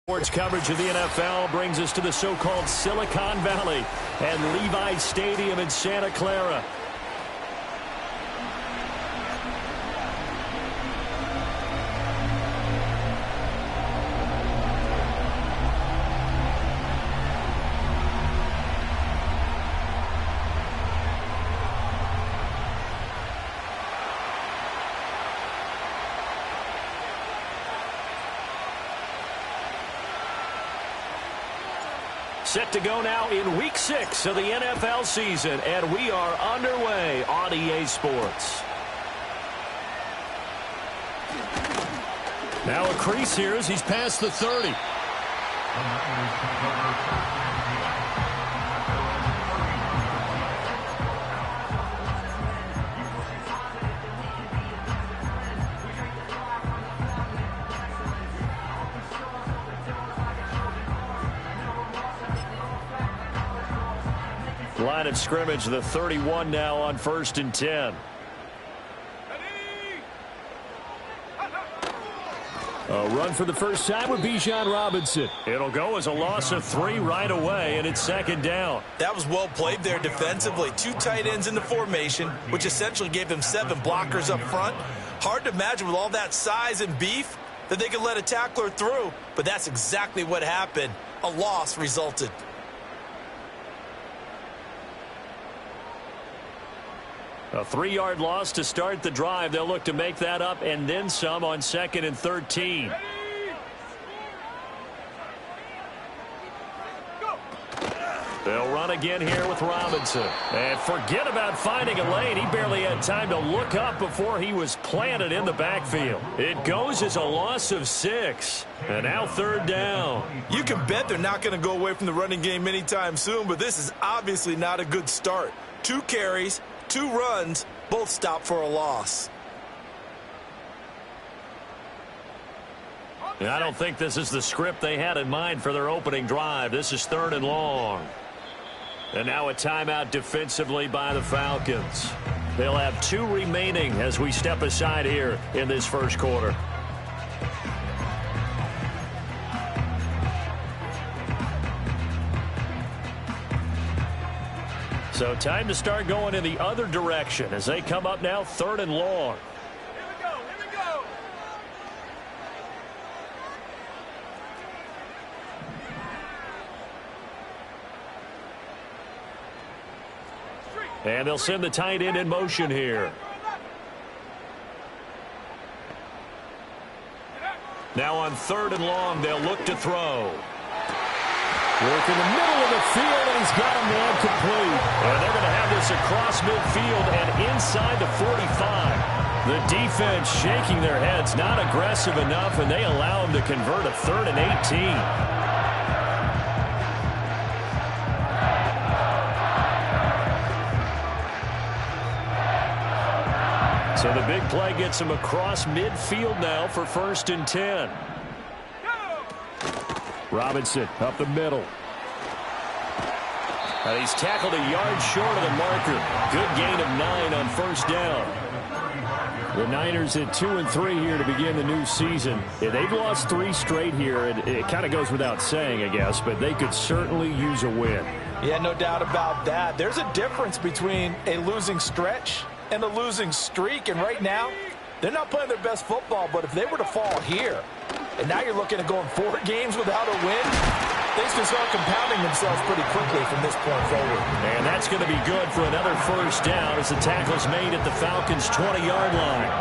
Sports coverage of the NFL brings us to the so-called Silicon Valley and Levi's Stadium in Santa Clara. Set to go now in Week 6 of the NFL season, and we are underway on EA Sports. Now a crease here as he's past the 30. Line of scrimmage, the 31 now on 1st and 10. A run for the first time with Bijan Robinson. It'll go as a loss of 3 right away, and it's 2nd down. That was well played there defensively. 2 tight ends in the formation, which essentially gave them 7 blockers up front. Hard to imagine with all that size and beef that they could let a tackler through, but that's exactly what happened. A loss resulted. A 3-yard loss to start the drive. They'll look to make that up and then some on 2nd and 13. They'll run again here with Robinson. And forget about finding a lane. He barely had time to look up before he was planted in the backfield. It goes as a loss of 6. And now 3rd down. You can bet they're not going to go away from the running game anytime soon, but this is obviously not a good start. 2 carries. 2 runs, both stopped for a loss. I don't think this is the script they had in mind for their opening drive. This is 3rd and long. And now a timeout defensively by the Falcons. They'll have 2 remaining as we step aside here in this first quarter. So time to start going in the other direction as they come up now 3rd and long. Here we go. And they'll send the tight end in motion here. Now on 3rd and long, they'll look to throw. Work in the middle of the field, and he's got a man complete. And they're going to have this across midfield and inside the 45. The defense shaking their heads, not aggressive enough, and they allow him to convert a 3rd and 18. So the big play gets him across midfield now for 1st and 10. Robinson up the middle. He's tackled a yard short of the marker. Good gain of 9 on 1st down. The Niners at 2-3 here to begin the new season. Yeah, they've lost 3 straight here. It kind of goes without saying, I guess, but they could certainly use a win. Yeah, no doubt about that. There's a difference between a losing stretch and a losing streak, and right now, they're not playing their best football, but if they were to fall here, and now you're looking at going 4 games without a win, things can start compounding themselves pretty quickly from this point forward. And that's going to be good for another 1st down as the tackle's made at the Falcons' 20-yard line.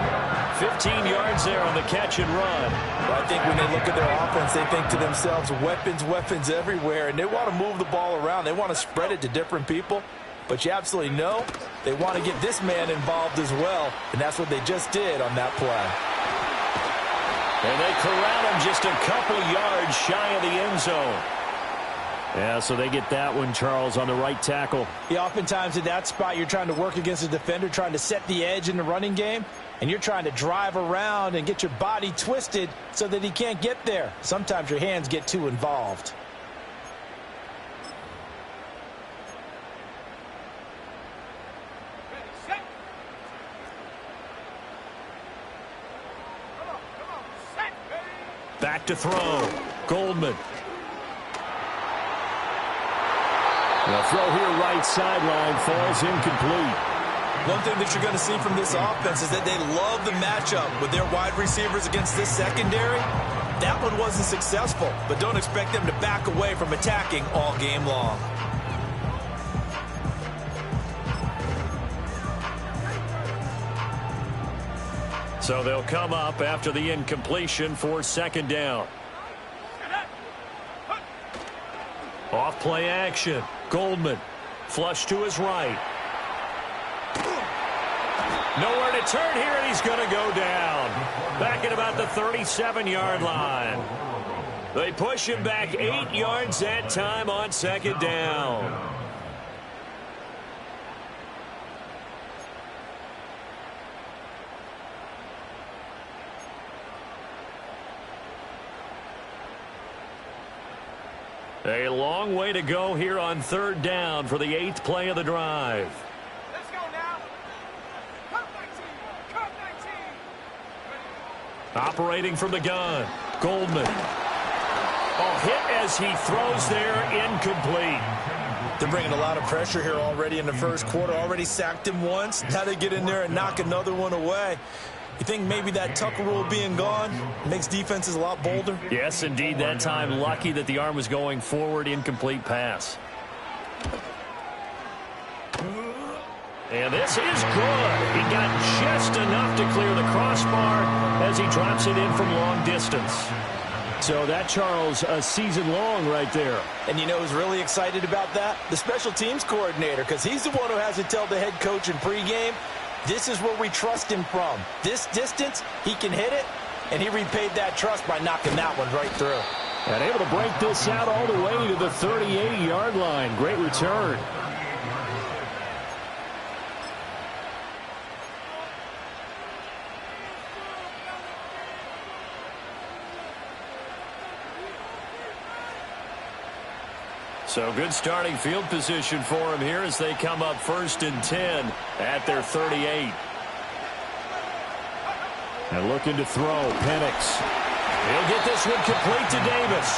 15 yards there on the catch and run. Well, I think when they look at their offense, they think to themselves, weapons everywhere, and they want to move the ball around. They want to spread it to different people. But you absolutely know they want to get this man involved as well, and that's what they just did on that play. And they corral him just a couple yards shy of the end zone. Yeah, so they get that one, Charles, on the right tackle. Yeah, oftentimes at that spot, you're trying to work against a defender, trying to set the edge in the running game, and you're trying to drive around and get your body twisted so that he can't get there. Sometimes your hands get too involved. Back to throw. Goldman. The throw here right sideline falls incomplete. One thing that you're going to see from this offense is that they love the matchup with their wide receivers against this secondary. That one wasn't successful, but don't expect them to back away from attacking all game long. So they'll come up after the incompletion for second down. Off play action. Goldman. Flush to his right. Nowhere to turn here, and he's going to go down. Back at about the 37-yard line. They push him back 8 yards that time on second down. A long way to go here on third down for the 8th play of the drive. Let's go now. Cut 19. Operating from the gun. Goldman. Oh, hit as he throws there, incomplete. They're bringing a lot of pressure here already in the first quarter. Already sacked him once. Now they get in there and knock another one away. You think maybe that Tucker rule being gone makes defenses a lot bolder? Yes, indeed. That time, lucky that the arm was going forward. Incomplete pass. And this is good. He got just enough to clear the crossbar as he drops it in from long distance. So that, Charles, a season long right there. And you know who's really excited about that? The special teams coordinator, because he's the one who has to tell the head coach in pregame, this is where we trust him from. This distance, he can hit it, and he repaid that trust by knocking that one right through. And able to break this out all the way to the 38-yard line. Great return. So good starting field position for him here as they come up 1st and 10 at their 38. And looking to throw, Penix. He'll get this one complete to Davis.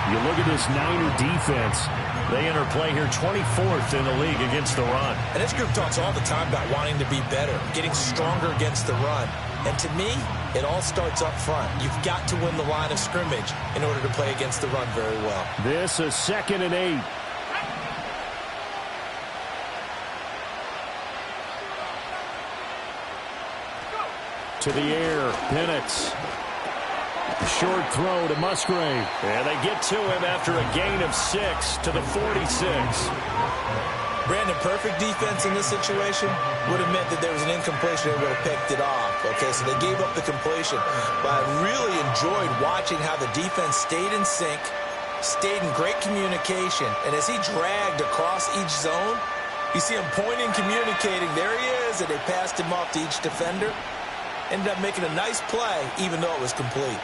You look at this Niner defense. They enter play here 24th in the league against the run. And this group talks all the time about wanting to be better, getting stronger against the run. And to me, it all starts up front. You've got to win the line of scrimmage in order to play against the run very well. This is 2nd and 8. To the air, Penix. Short throw to Musgrave. And they get to him after a gain of 6 to the 46. Brandon, perfect defense in this situation would have meant that there was an incompletion and would have picked it off. Okay, so they gave up the completion. But I really enjoyed watching how the defense stayed in sync, stayed in great communication. And as he dragged across each zone, you see him pointing, communicating. There he is, and they passed him off to each defender. Ended up making a nice play, even though it was complete.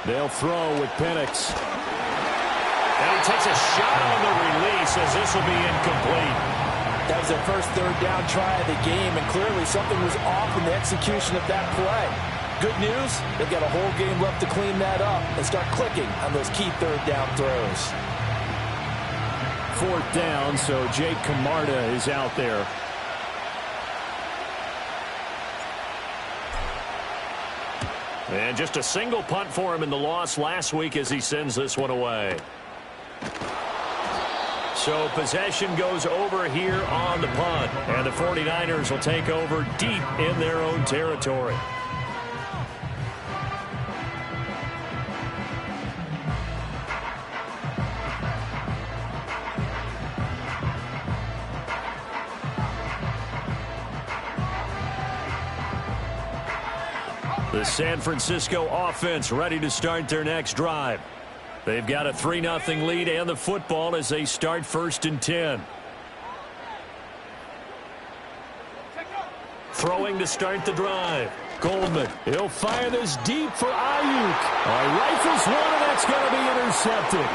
They'll throw with Penix. And he takes a shot on the release as this will be incomplete. That was their first third down try of the game, and clearly something was off in the execution of that play. Good news, they've got a whole game left to clean that up and start clicking on those key third down throws. 4th down, so Jake Camarda is out there. And just a single punt for him in the loss last week as he sends this one away. So possession goes over here on the punt. And the 49ers will take over deep in their own territory. The San Francisco offense ready to start their next drive. They've got a 3-0 lead and the football as they start 1st and 10. Throwing to start the drive. Goldman. He'll fire this deep for Ayuk. Rifles one, and that's going to be intercepted.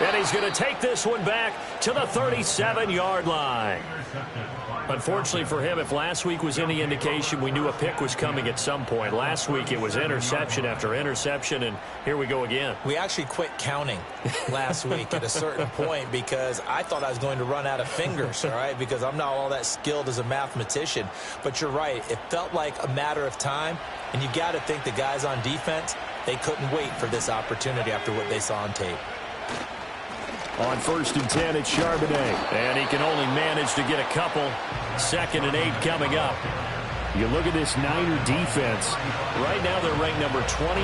And And he's going to take this one back to the 37-yard line. Unfortunately for him, if last week was any indication, we knew a pick was coming at some point. Last week it was interception after interception, and here we go again. We actually quit counting last week at a certain point because I thought I was going to run out of fingers, all right, because I'm not all that skilled as a mathematician. But you're right. It felt like a matter of time, and you got to think the guys on defense, they couldn't wait for this opportunity after what they saw on tape. On 1st and 10, it's Charbonnet. And he can only manage to get a couple. 2nd and 8 coming up. You look at this Niner defense. Right now they're ranked number 29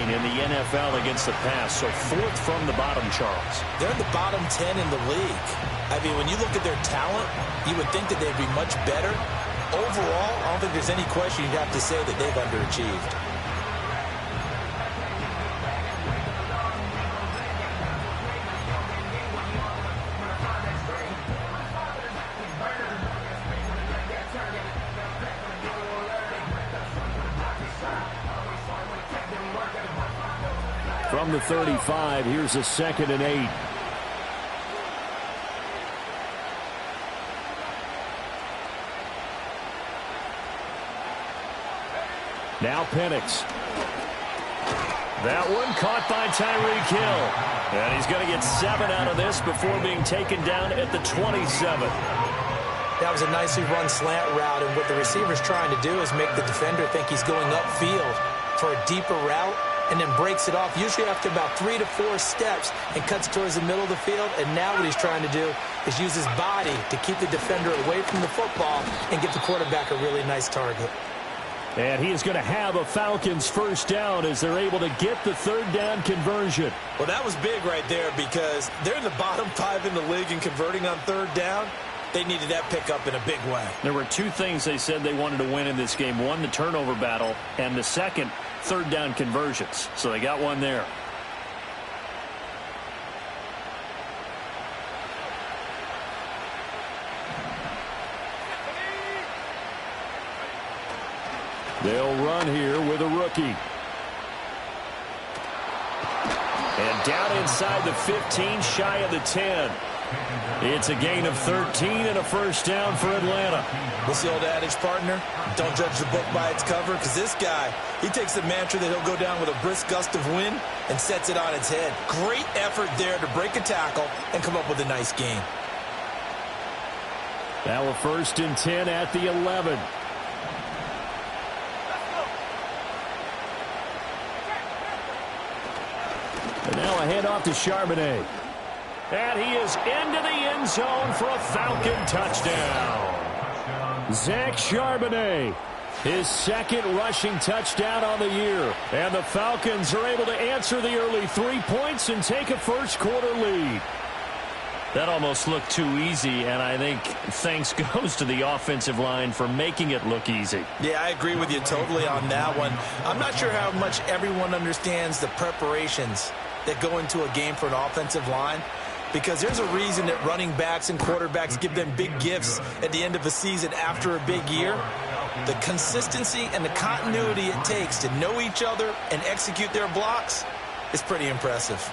in the NFL against the pass. So 4th from the bottom, Charles. They're in the bottom 10 in the league. I mean, when you look at their talent, you would think that they'd be much better. Overall, I don't think there's any question you'd have to say that they've underachieved. From the 35, here's a 2nd and 8. Now Penix. That one caught by Tyreek Hill. And he's going to get 7 out of this before being taken down at the 27. That was a nicely run slant route, and what the receiver's trying to do is make the defender think he's going upfield for a deeper route, and then breaks it off, usually after about 3 to 4 steps, and cuts towards the middle of the field. And now what he's trying to do is use his body to keep the defender away from the football and give the quarterback a really nice target. And he is going to have a Falcons first down as they're able to get the 3rd down conversion. Well, that was big right there because they're in the bottom 5 in the league in converting on 3rd down. They needed that pickup in a big way. There were 2 things they said they wanted to win in this game. One, the turnover battle, and the second, 3rd down conversions. So they got one there. They'll run here with a rookie. And down inside the 15, shy of the 10. It's a gain of 13 and a first down for Atlanta. What's the old adage, partner? Don't judge the book by its cover, because this guy, he takes the mantra that he'll go down with a brisk gust of wind and sets it on its head. Great effort there to break a tackle and come up with a nice gain. Now a 1st and 10 at the 11. And now a handoff to Charbonnet. And he is into the end zone for a Falcon touchdown. Zach Charbonnet, his 2nd rushing touchdown on the year. And the Falcons are able to answer the early 3 points and take a first-quarter lead. That almost looked too easy, and I think thanks goes to the offensive line for making it look easy. Yeah, I agree with you totally on that one. I'm not sure how much everyone understands the preparations that go into a game for an offensive line, because there's a reason that running backs and quarterbacks give them big gifts at the end of a season after a big year. The consistency and the continuity it takes to know each other and execute their blocks is pretty impressive.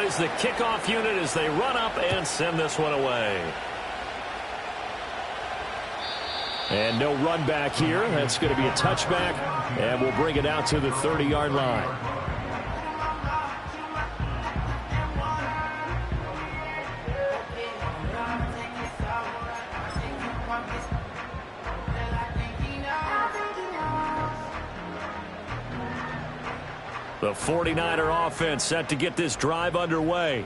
Is the kickoff unit as they run up and send this one away. And no run back here. That's going to be a touchback, and we'll bring it out to the 30-yard line. The 49er offense set to get this drive underway.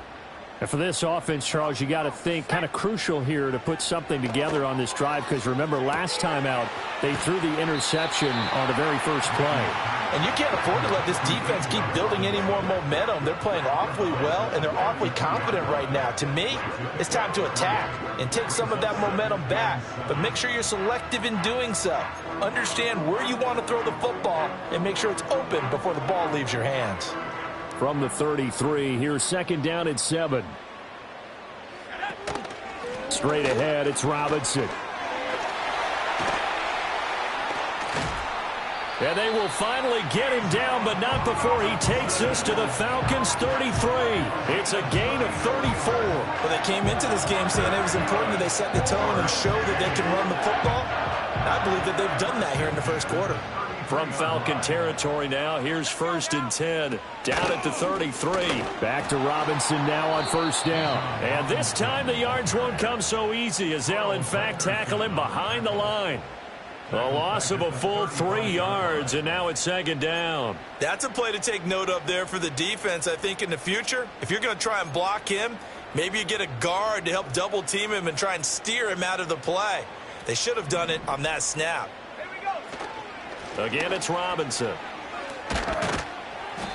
And for this offense, Charles, you got to think kind of crucial here to put something together on this drive, because remember last time out they threw the interception on the very first play. And you can't afford to let this defense keep building any more momentum. They're playing awfully well, and they're awfully confident right now. To me, it's time to attack and take some of that momentum back, but make sure you're selective in doing so. Understand where you want to throw the football and make sure it's open before the ball leaves your hands. From the 33, here's 2nd down and 7. Straight ahead, it's Robinson. And they will finally get him down, but not before he takes us to the Falcons' 33. It's a gain of 34. Well, they came into this game saying it was important that they set the tone and show that they can run the football. I believe that they've done that here in the first quarter. From Falcon territory now, here's 1st and 10, down at the 33. Back to Robinson now on 1st down. And this time the yards won't come so easy as they'll, in fact, tackle him behind the line. A loss of a full 3 yards, and now it's 2nd down. That's a play to take note of there for the defense, I think, in the future. If you're going to try and block him, maybe you get a guard to help double-team him and try and steer him out of the play. They should have done it on that snap. Again, it's Robinson.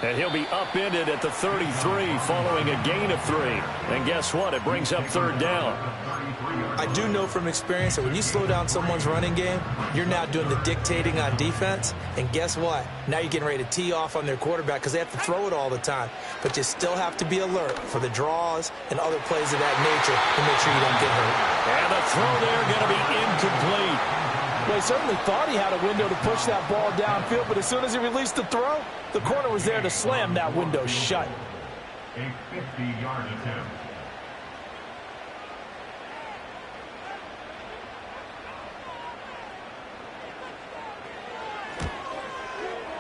And he'll be upended at the 33 following a gain of 3. And guess what? It brings up 3rd down. I do know from experience that when you slow down someone's running game, you're now doing the dictating on defense. And guess what? Now you're getting ready to tee off on their quarterback because they have to throw it all the time. But you still have to be alert for the draws and other plays of that nature to make sure you don't get hurt. And the throw there going to be incomplete. Well, he certainly thought he had a window to push that ball downfield, but as soon as he released the throw, the corner was there to slam that window shut. A 50-yard attempt.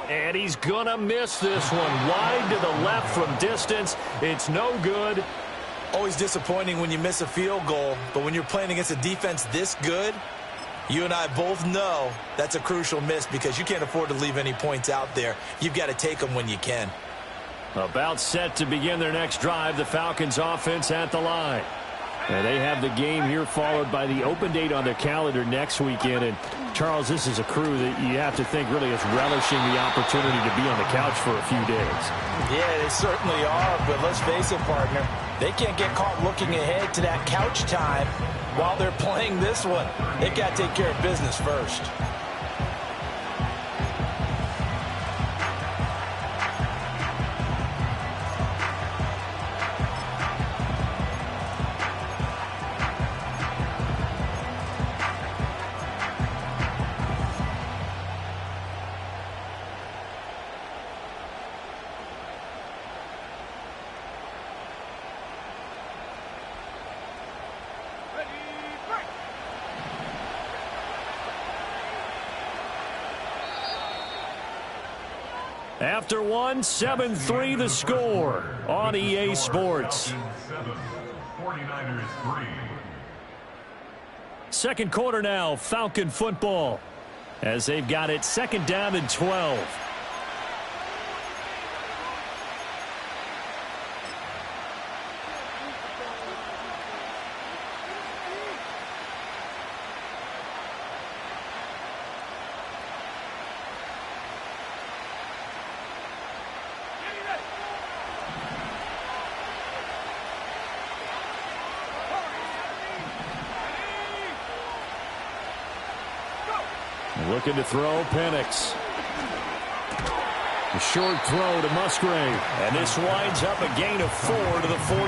And he's going to miss this one. Wide to the left from distance. It's no good. Always disappointing when you miss a field goal, but when you're playing against a defense this good, you and I both know that's a crucial miss because you can't afford to leave any points out there. You've got to take them when you can. About set to begin their next drive, the Falcons offense at the line. And they have the game here followed by the open date on their calendar next weekend. And, Charles, this is a crew that you have to think really is relishing the opportunity to be on the couch for a few days. Yeah, they certainly are, but let's face it, partner. They can't get caught looking ahead to that couch time while they're playing this one. They've got to take care of business first. After one, 7-3 the score on EA Sports. 49ers 3. Second quarter now, Falcon football, as they've got it 2nd down and 12. Looking to throw, Penix. A short throw to Musgrave. And this winds up a gain of 4 to the 41.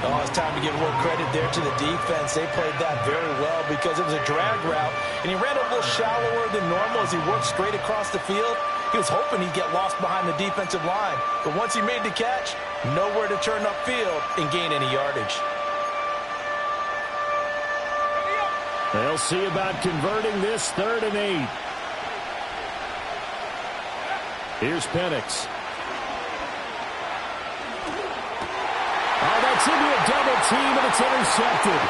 Oh, it's time to give a little credit there to the defense. They played that very well because it was a drag route, and he ran a little shallower than normal as he worked straight across the field. He was hoping he'd get lost behind the defensive line, but once he made the catch, nowhere to turn upfield and gain any yardage. They'll see about converting this 3rd and 8. Here's Penix. Oh, that's into a double team, and it's intercepted.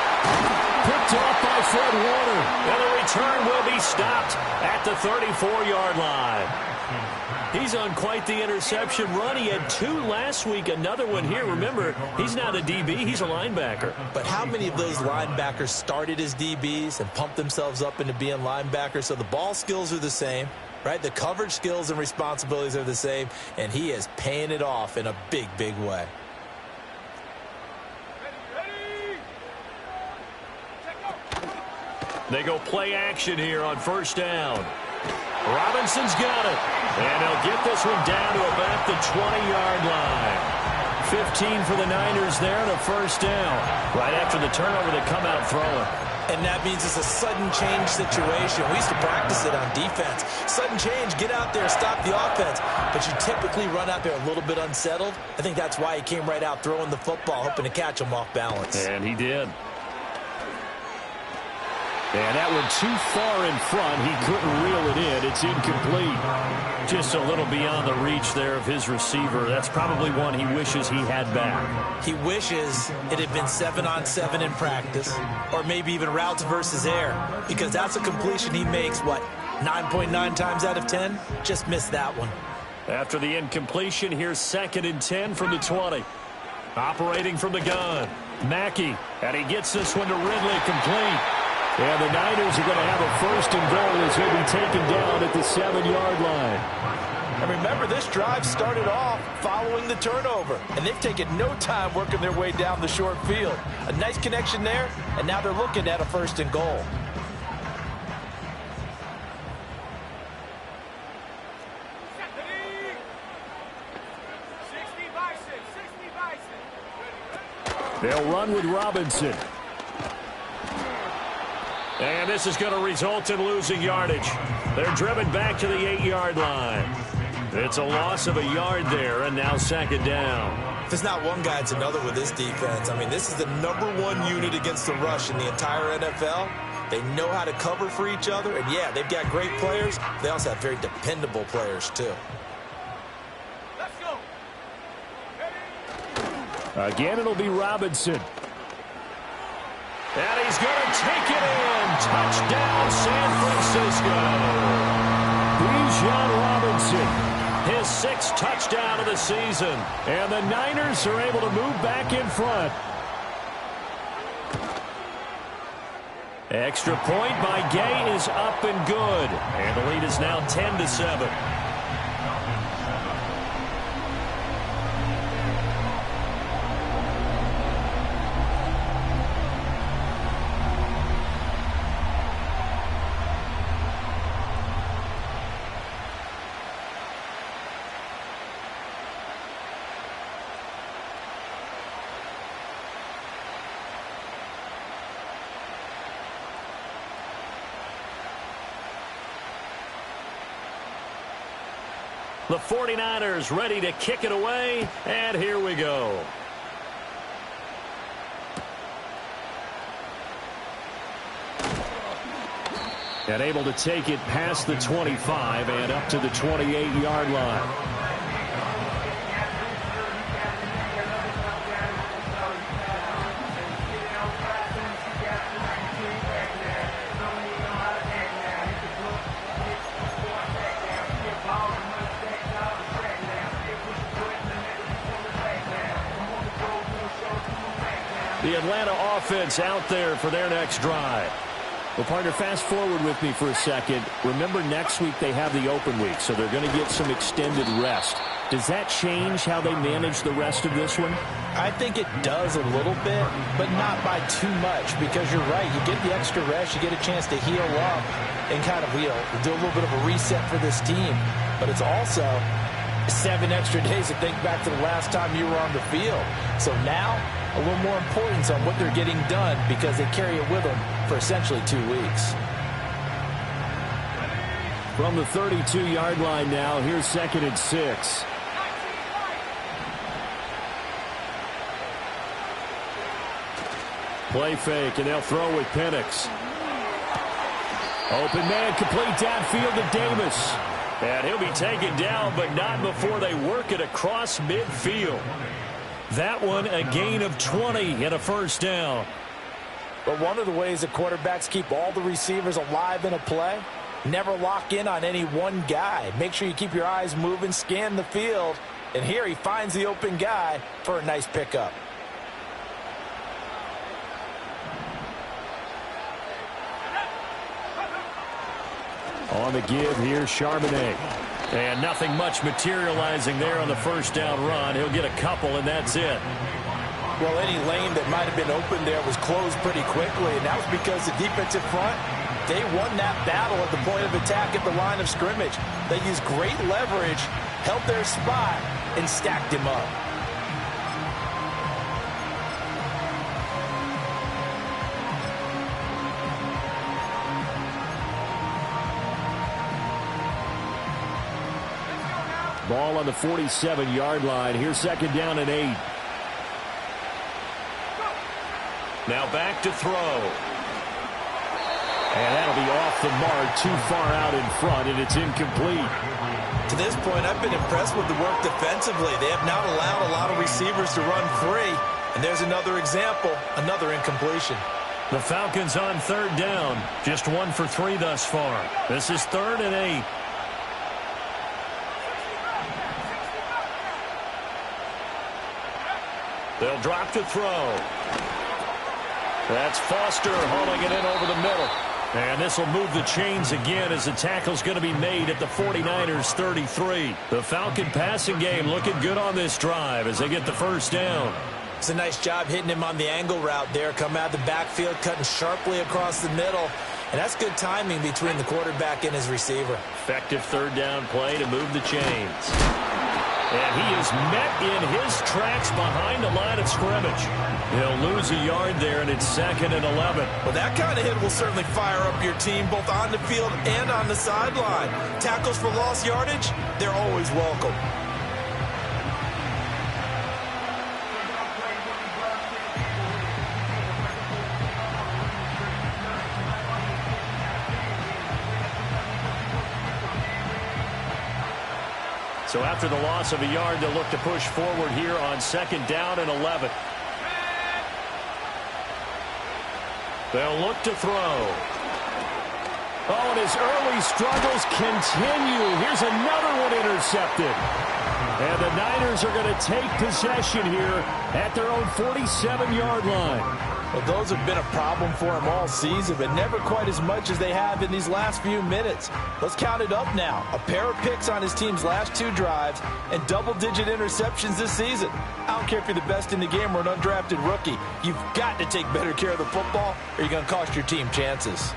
Picked off by Fred Warner. And the return will be stopped at the 34-yard line. He's on quite the interception run. He had 2 last week, another one here. Remember, he's not a DB, he's a linebacker. But how many of those linebackers started as DBs and pumped themselves up into being linebackers? So the ball skills are the same, right? The coverage skills and responsibilities are the same, and he is paying it off in a big, big way. They go play action here on 1st down. Robinson's got it. And they'll get this one down to about the 20-yard line. 15 for the Niners there and a first down. Right after the turnover, they come out throwing. And that means it's a sudden change situation. We used to practice it on defense. Sudden change, get out there, stop the offense. But you typically run out there a little bit unsettled. I think that's why he came right out throwing the football, hoping to catch him off balance. And he did. And that one too far in front. He couldn't reel it in. It's incomplete. Just a little beyond the reach there of his receiver. That's probably one he wishes he had back. He wishes it had been 7-on-7 in practice, or maybe even routes versus air, because that's a completion he makes, what, 9.9 times out of 10? Just missed that one. After the incompletion, here's 2nd and 10 from the 20. Operating from the gun, Mackey, and he gets this one to Ridley complete. And the Niners are going to have a 1st and goal as he'll be taken down at the 7-yard line. And remember, this drive started off following the turnover, and they've taken no time working their way down the short field. A nice connection there, and now they're looking at a 1st and goal. They'll run with Robinson. And this is going to result in losing yardage. They're driven back to the 8-yard line. It's a loss of a yard there, and now 2nd down. If there's not one guy, it's another with this defense. I mean, this is the #1 unit against the rush in the entire NFL. They know how to cover for each other, and yeah, they've got great players. They also have very dependable players, too. Let's go. Again, it'll be Robinson. And he's going to take it in. Touchdown, San Francisco. Bijan Robinson, his 6th touchdown of the season. And the Niners are able to move back in front. Extra point by Gay is up and good. And the lead is now 10-7. The 49ers ready to kick it away, and here we go. And able to take it past the 25 and up to the 28-yard line. The Atlanta offense out there for their next drive. Well, partner, fast forward with me for a second. Remember, next week they have the open week, so they're going to get some extended rest. Does that change how they manage the rest of this one? I think it does a little bit, but not by too much, because you're right. You get the extra rest, you get a chance to heal up and kind of do a little bit of a reset for this team. But it's also 7 extra days to think back to the last time you were on the field. So now, a little more importance on what they're getting done because they carry it with them for essentially 2 weeks. From the 32-yard line now, here's 2nd and 6. Play fake, and they'll throw with Penix. Open man, complete downfield to Davis. And he'll be taken down, but not before they work it across midfield. That one, a gain of 20 and a first down. But one of the ways that quarterbacks keep all the receivers alive in a play, never lock in on any one guy. Make sure you keep your eyes moving, scan the field. And here he finds the open guy for a nice pickup. On the give here, Charbonnet. And nothing much materializing there on the first down run. He'll get a couple, and that's it. Well, any lane that might have been open there was closed pretty quickly, and that was because the defensive front, they won that battle at the point of attack at the line of scrimmage. They used great leverage, held their spot, and stacked him up. Ball on the 47-yard line. Here's second down and 8. Now back to throw. And that'll be off the mark, too far out in front, and it's incomplete. To this point, I've been impressed with the work defensively. They have not allowed a lot of receivers to run free. And there's another example, another incompletion. The Falcons on third down. Just 1 for 3 thus far. This is 3rd and 8. They'll drop to throw. That's Foster hauling it in over the middle. And this will move the chains again as the tackle's going to be made at the 49ers 33. The Falcon passing game looking good on this drive as they get the first down. It's a nice job hitting him on the angle route there. Come out of the backfield, cutting sharply across the middle. And that's good timing between the quarterback and his receiver. Effective third down play to move the chains. And he is met in his tracks behind the line of scrimmage. He'll lose a yard there, and it's 2nd and 11. Well, that kind of hit will certainly fire up your team both on the field and on the sideline. Tackles for lost yardage, they're always welcome. So after the loss of a yard, they'll look to push forward here on 2nd down and 11. They'll look to throw. Oh, and his early struggles continue. Here's another one intercepted. And the Niners are going to take possession here at their own 47-yard line. Well, those have been a problem for him all season, but never quite as much as they have in these last few minutes. Let's count it up now. A pair of picks on his team's last 2 drives and double-digit interceptions this season. I don't care if you're the best in the game or an undrafted rookie. You've got to take better care of the football or you're going to cost your team chances.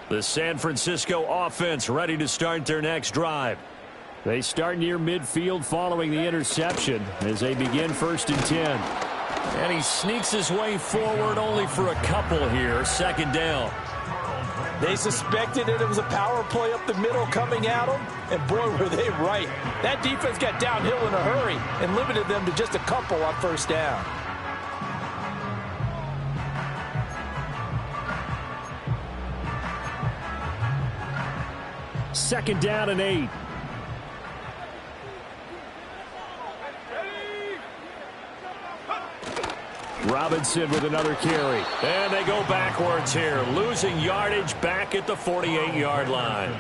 The San Francisco offense ready to start their next drive. They start near midfield following the interception as they begin 1st and 10. And he sneaks his way forward only for a couple here. 2nd down. They suspected that it was a power play up the middle coming at them, and boy, were they right. That defense got downhill in a hurry and limited them to just a couple on 1st down. Second down and 8. Robinson with another carry. And they go backwards here, losing yardage back at the 48-yard line.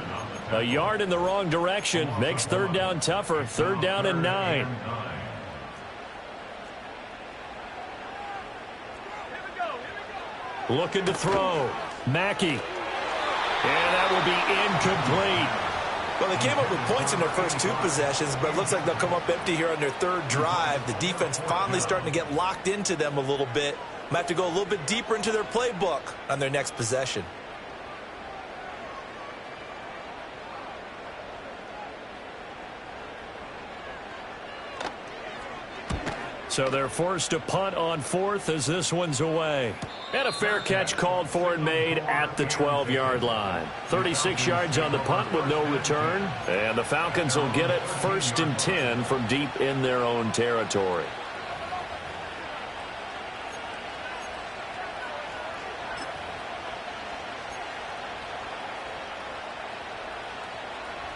A yard in the wrong direction makes 3rd down tougher. 3rd down and 9. Looking to throw. Mackey. And that will be incomplete. Well, they came up with points in their first 2 possessions, but it looks like they'll come up empty here on their 3rd drive. The defense finally starting to get locked into them a little bit. Might have to go a little bit deeper into their playbook on their next possession. So they're forced to punt on 4th as this one's away. And a fair catch called for and made at the 12-yard line. 36 yards on the punt with no return. And the Falcons will get it 1st and 10 from deep in their own territory.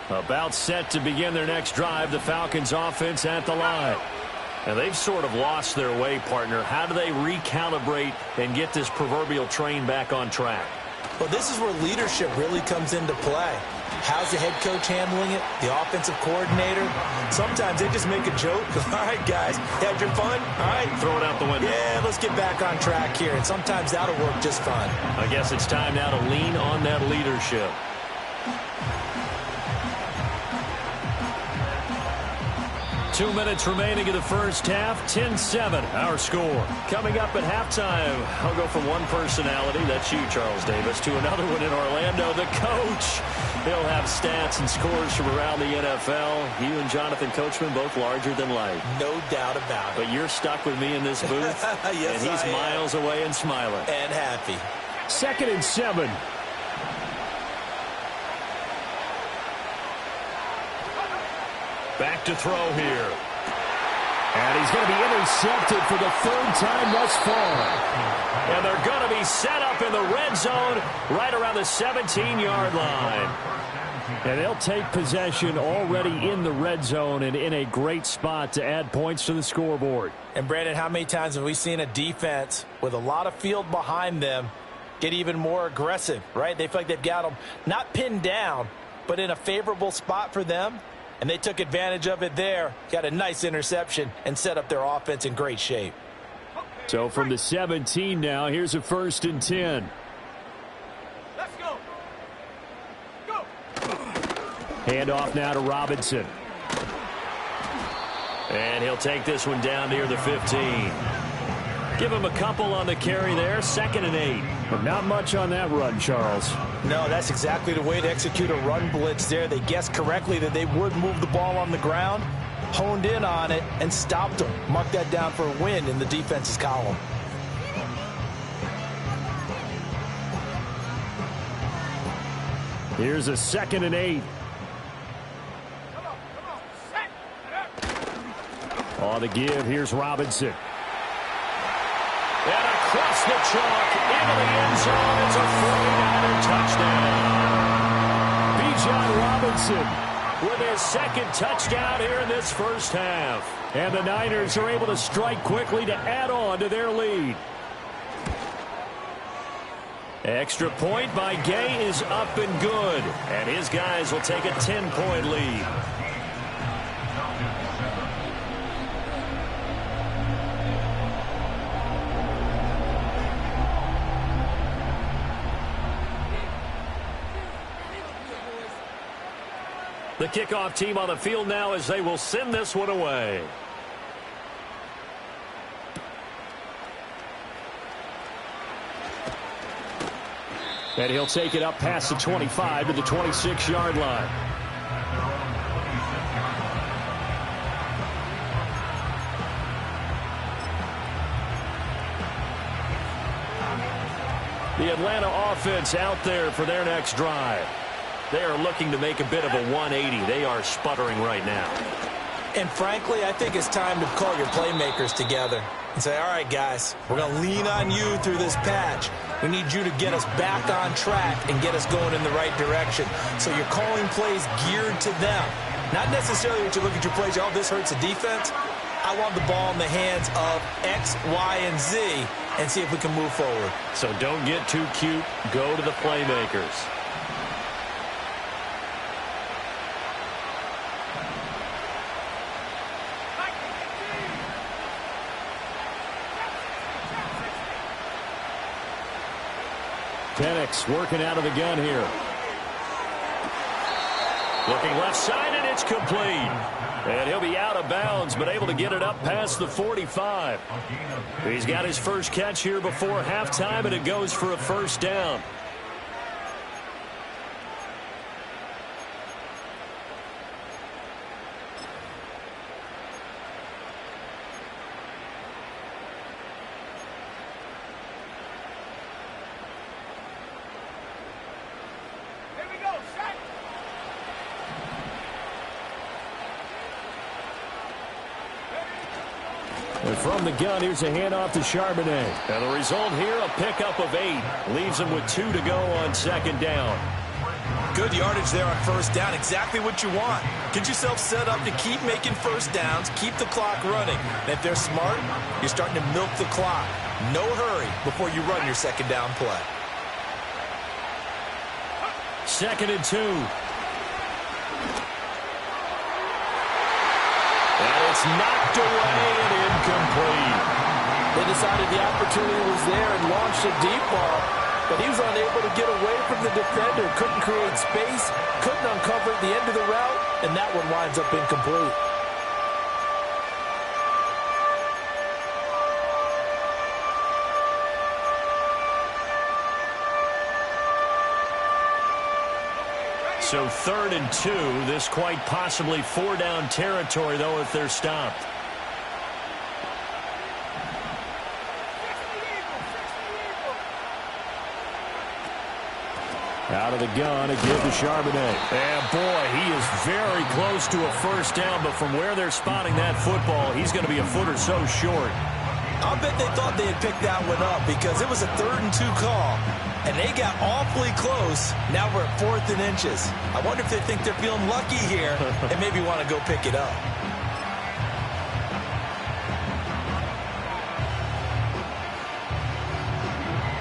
About set to begin their next drive, the Falcons offense at the line. And they've sort of lost their way, partner. How do they recalibrate and get this proverbial train back on track? Well, this is where leadership really comes into play. How's the head coach handling it? The offensive coordinator? Sometimes they just make a joke. All right, guys, had your fun? All right. Throw it out the window. Yeah, let's get back on track here. And sometimes that'll work just fine. I guess it's time now to lean on that leadership. Two minutes remaining in the first half. 10-7, our score. Coming up at halftime, I'll go from one personality, that's you, Charles Davis, to another one in Orlando, the coach. He'll have stats and scores from around the NFL. You and Jonathan Coachman both larger than life. No doubt about it. But you're stuck with me in this booth. Yes, and he's miles away and smiling. And happy. 2nd and 7. Back to throw here. And he's going to be intercepted for the 3rd time thus far. And they're going to be set up in the red zone right around the 17-yard line. And they'll take possession already in the red zone and in a great spot to add points to the scoreboard. And, Brandon, how many times have we seen a defense with a lot of field behind them get even more aggressive, right? They feel like they've got them not pinned down, but in a favorable spot for them. And they took advantage of it there, got a nice interception, and set up their offense in great shape. So from the 17 now, here's a 1st and 10. Let's go. Go. Handoff now to Robinson. And he'll take this one down near the 15. Give him a couple on the carry there, 2nd and 8. But not much on that run, Charles. No, that's exactly the way to execute a run blitz there. They guessed correctly that they would move the ball on the ground, honed in on it, and stopped them. Mark that down for a win in the defense's column. Here's a 2nd and 8. On the give, here's Robinson. And across the chalk, into the end zone, it's a 49er touchdown. Bijan Robinson with his 2nd touchdown here in this first half. And the Niners are able to strike quickly to add on to their lead. Extra point by Gay is up and good. And his guys will take a 10-point lead. The kickoff team on the field now as they will send this one away. And he'll take it up past the 25 to the 26-yard line. The Atlanta offense out there for their next drive. They are looking to make a bit of a 180. They are sputtering right now. And frankly, I think it's time to call your playmakers together and say, all right, guys, we're going to lean on you through this patch. We need you to get us back on track and get us going in the right direction. So you're calling plays geared to them. Not necessarily that you look at your plays, oh, this hurts the defense. I want the ball in the hands of X, Y, and Z and see if we can move forward. So don't get too cute. Go to the playmakers. Penix working out of the gun here. Looking left side, and it's complete. And he'll be out of bounds, but able to get it up past the 45. He's got his first catch here before halftime, and it goes for a 1st down. And from the gun, here's a handoff to Charbonnet. And the result here, a pickup of 8. Leaves him with 2 to go on 2nd down. Good yardage there on 1st down. Exactly what you want. Get yourself set up to keep making 1st downs, keep the clock running. And if they're smart, you're starting to milk the clock. No hurry before you run your 2nd down play. 2nd and 2. And it's knocked away and incomplete. They decided the opportunity was there and launched a deep ball, but he was unable to get away from the defender, couldn't create space, couldn't uncover the end of the route, and that one winds up incomplete. So 3rd and 2. This quite possibly 4-down territory, though, if they're stopped. Out of the gun, again to Charbonnet. And boy, he is very close to a first down, but from where they're spotting that football, he's going to be a foot or so short. I'll bet they thought they had picked that one up because it was a 3rd and 2 call, and they got awfully close. Now we're at 4th and inches. I wonder if they think they're feeling lucky here and maybe want to go pick it up.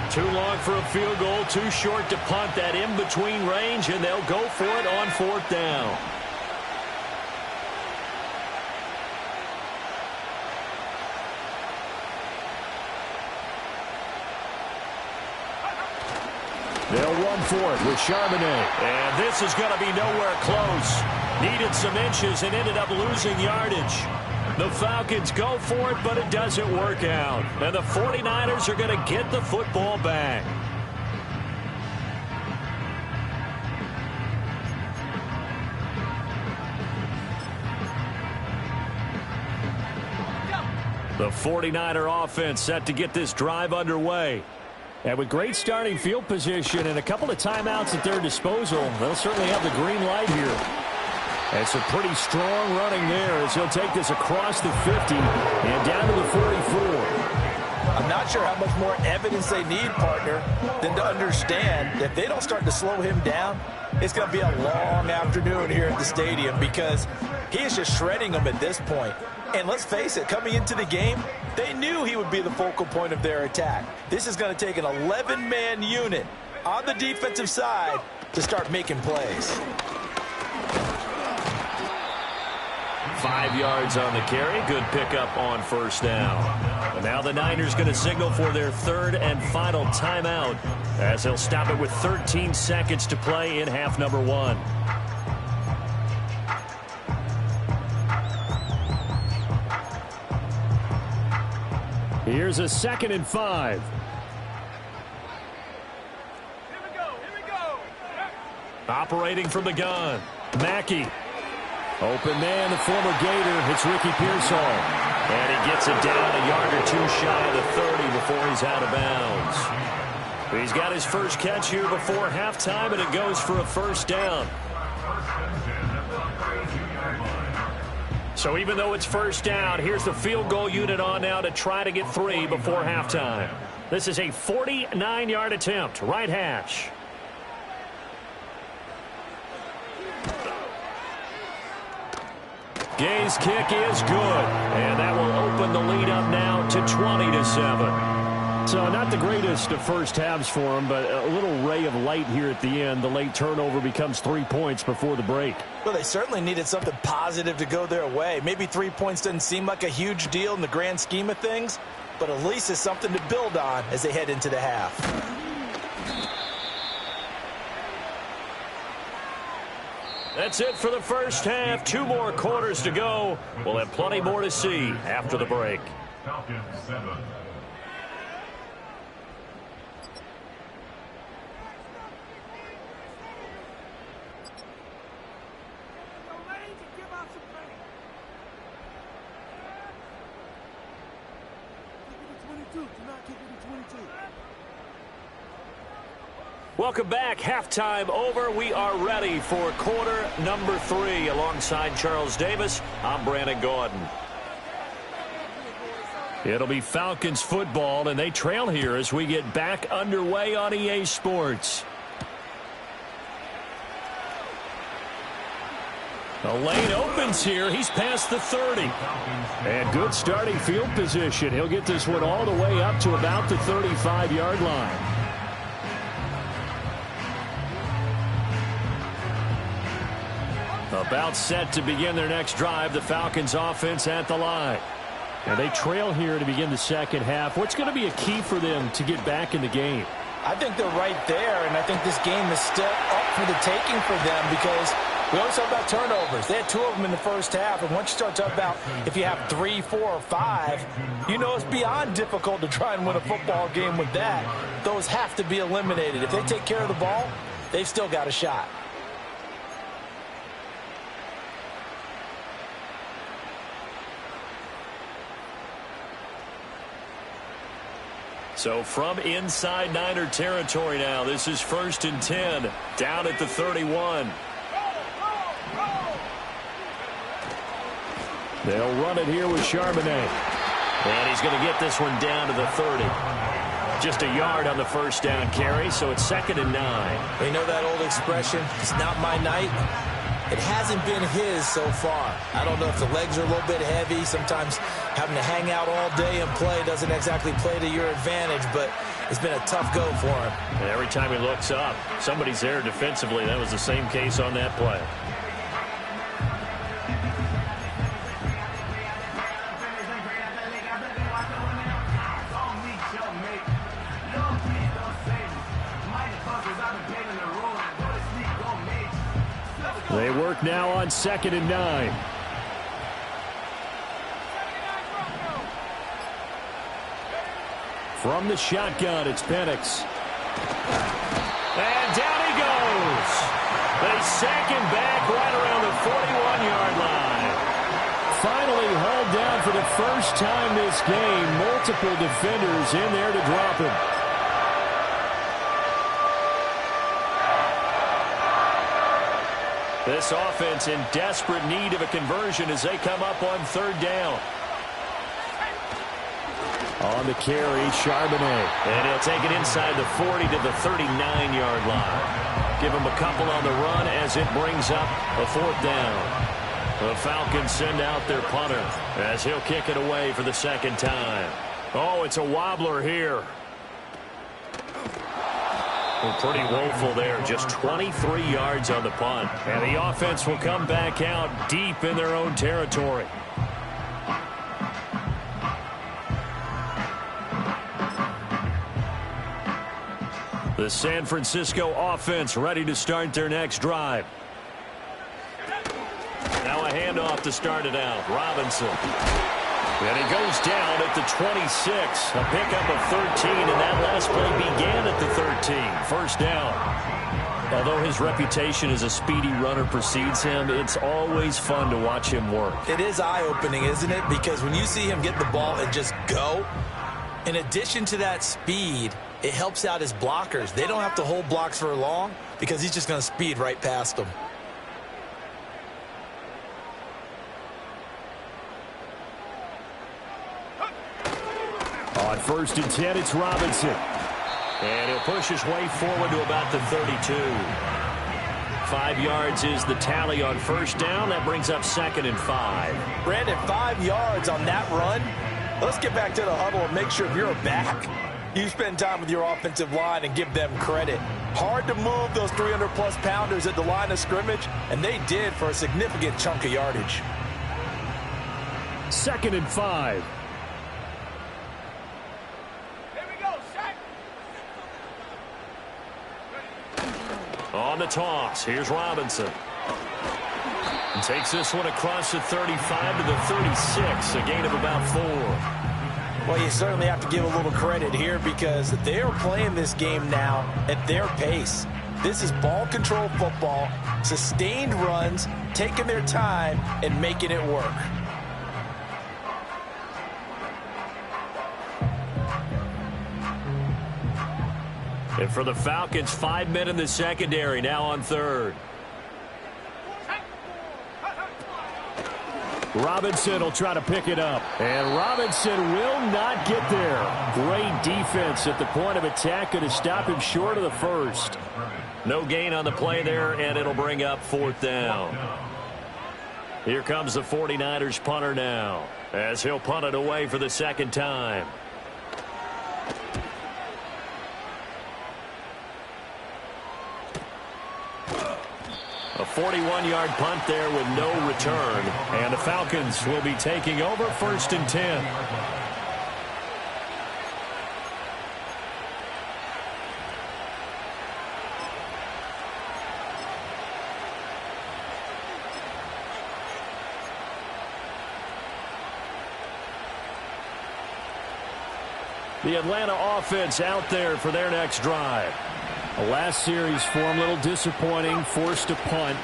Too long for a field goal, too short to punt. That in-between range, and they'll go for it on 4th down. They'll run for it with Charbonnet. And this is going to be nowhere close. Needed some inches and ended up losing yardage. The Falcons go for it, but it doesn't work out. And the 49ers are going to get the football back. The 49er offense set to get this drive underway. And with great starting field position and a couple of timeouts at their disposal, they'll certainly have the green light here. It's a pretty strong running there as he'll take this across the 50 and down to the 44. I'm not sure how much more evidence they need, partner, than to understand that if they don't start to slow him down, it's going to be a long afternoon here at the stadium because he is just shredding them at this point. And let's face it, coming into the game, they knew he would be the focal point of their attack. This is going to take an 11-man unit on the defensive side to start making plays. 5 yards on the carry. Good pickup on first down. And now the Niners going to signal for their 3rd and final timeout as they'll stop it with 13 seconds to play in half number 1. Here's a 2nd and 5. Here we go. Operating from the gun. Mackey. Open man, the former Gator. It's Ricky Pearsall. And he gets it down a yard or two shy of the 30 before he's out of bounds. He's got his first catch here before halftime, and it goes for a first down. So even though it's first down, here's the field goal unit on now to try to get 3 before halftime. This is a 49-yard attempt, right hash. Gay's kick is good, and that will open the lead up now to 20-7. So not the greatest of first halves for him, but a little ray of light here at the end. The late turnover becomes 3 points before the break. Well, they certainly needed something positive to go their way. Maybe 3 points doesn't seem like a huge deal in the grand scheme of things, but at least it's something to build on as they head into the half. That's it for the first half. 2 more quarters to go. We'll have plenty more to see after the break. Falcons 7. Welcome back. Halftime over. We are ready for quarter number 3. Alongside Charles Davis, I'm Brandon Gaudin. It'll be Falcons football, and they trail here as we get back underway on EA Sports. The lane opens here. He's past the 30. And good starting field position. He'll get this one all the way up to about the 35-yard line. About set to begin their next drive. The Falcons offense at the line. And they trail here to begin the second half. What's going to be a key for them to get back in the game? I think they're right there, and I think this game is still up for the taking for them because we always talk about turnovers. They had 2 of them in the first half, and once you start talking about if you have 3, 4, or 5, you know it's beyond difficult to try and win a football game with that. Those have to be eliminated. If they take care of the ball, they've still got a shot. So from inside Niner territory now, this is 1st and 10, down at the 31. They'll run it here with Charbonnet. And he's going to get this one down to the 30. Just a yard on the first down carry, so it's 2nd and 9. You know that old expression, it's not my night? It hasn't been his so far. I don't know if the legs are a little bit heavy. Sometimes having to hang out all day and play doesn't exactly play to your advantage, but it's been a tough go for him. And every time he looks up, somebody's there defensively. That was the same case on that play. They work now on 2nd and 9. From the shotgun, it's Penix. And down he goes. They sack him back right around the 41-yard line. Finally hauled down for the first time this game. Multiple defenders in there to drop him. This offense in desperate need of a conversion as they come up on 3rd down. On the carry, Charbonnet. And he'll take it inside the 40 to the 39-yard line. Give him a couple on the run as it brings up a 4th down. The Falcons send out their punter as he'll kick it away for the 2nd time. Oh, it's a wobbler here. Pretty woeful there. Just 23 yards on the punt. And the offense will come back out deep in their own territory. The San Francisco offense ready to start their next drive. Now a handoff to start it out. Robinson. And he goes down at the 26. A pickup of 13, and that last play began at the 13. 1st down. Although his reputation as a speedy runner precedes him, it's always fun to watch him work. It is eye-opening, isn't it? Because when you see him get the ball and just go, in addition to that speed, it helps out his blockers. They don't have to hold blocks for long because he's just going to speed right past them. On 1st and 10, it's Robinson. And he'll push his way forward to about the 32. 5 yards is the tally on 1st down. That brings up 2nd and 5. Brandon, 5 yards on that run. Let's get back to the huddle and make sure if you're back, you spend time with your offensive line and give them credit. Hard to move those 300-plus pounders at the line of scrimmage, and they did for a significant chunk of yardage. 2nd and 5. On the toss, here's Robinson. And takes this one across the 35 to the 36, a gain of about 4. Well, you certainly have to give a little credit here because they are playing this game now at their pace. This is ball control football, sustained runs, taking their time and making it work. And for the Falcons, 5 men in the secondary now on 3rd. Robinson will try to pick it up. And Robinson will not get there. Great defense at the point of attack. Going to stop him short of the 1st. No gain on the play there, and it'll bring up 4th down. Here comes the 49ers punter now as he'll punt it away for the 2nd time. A 41-yard punt there with no return. And the Falcons will be taking over 1st and 10. The Atlanta offense out there for their next drive. The last series for them, a little disappointing, forced a punt.